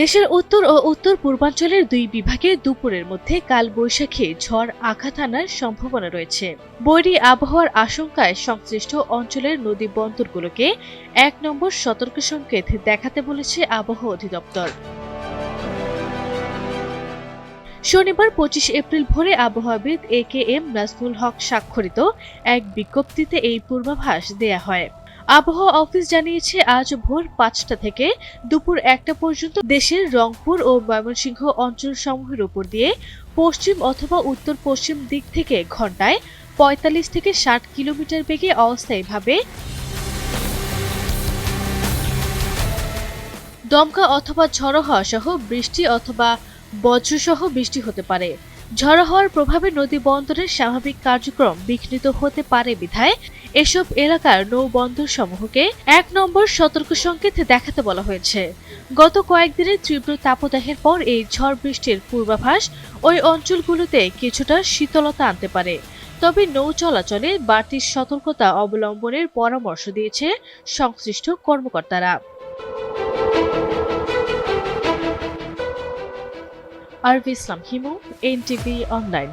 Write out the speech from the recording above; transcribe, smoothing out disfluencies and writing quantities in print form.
দেশের উত্তর ও উত্তর পূর্বাঞ্চলের দুই বিভাগে দুপুরের মধ্যে কালবৈশাখী ঝড় আঘাত আনার সম্ভাবনা রয়েছে। বৈরী আবহাওয়ার আশঙ্কায় সংশ্লিষ্ট অঞ্চলের নদী বন্দরগুলোকে ১ নম্বর সতর্ক সংকেত দেখাতে বলেছে আবহাওয়া অধিদপ্তর। শনিবার ২৫ এপ্রিল ভোরে আবহাওয়াবিদ AKM নাজমুল হক স্বাক্ষরিত এক বিজ্ঞপ্তিতে এই পূর্বাভাস দেয়া হয়। আবহাওয়া অফিস জানিয়েছে, আজ ভোর ৫টা থেকে দুপুর ১টা পর্যন্ত দেশের রংপুর ও ময়মনসিংহ অঞ্চলসমূহের উপর দিয়ে পশ্চিম অথবা উত্তর পশ্চিম দিক থেকে ঘন্টায় ৪৫ থেকে ৬০ কিলোমিটার বেগে অস্থায়ীভাবে দমকা অথবা ঝড়ো হাওয়া সহ বৃষ্টি অথবা বজ্রসহ বৃষ্টি হতে পারে। ঝড়ো হওয়ার প্রভাবে নদী বন্দরের স্বাভাবিক কার্যক্রম বিঘ্নিত হতে পারে বিধায় এসব এলাকার নৌবন্দর সমূহকে ১ নম্বর সতর্ক সংকেত দেখাতে বলা হয়েছে। গত কয়েকদিনের তীব্র তাপদাহের পর এই ঝড় বৃষ্টির পূর্বাভাস ওই অঞ্চলগুলোতে কিছুটা শীতলতা আনতে পারে। তবে নৌ চলাচলে বাড়তি সতর্কতা অবলম্বনের পরামর্শ দিয়েছে সংশ্লিষ্ট কর্মকর্তারা। আরভি ইসলাম হিমু, NTV অনলাইন।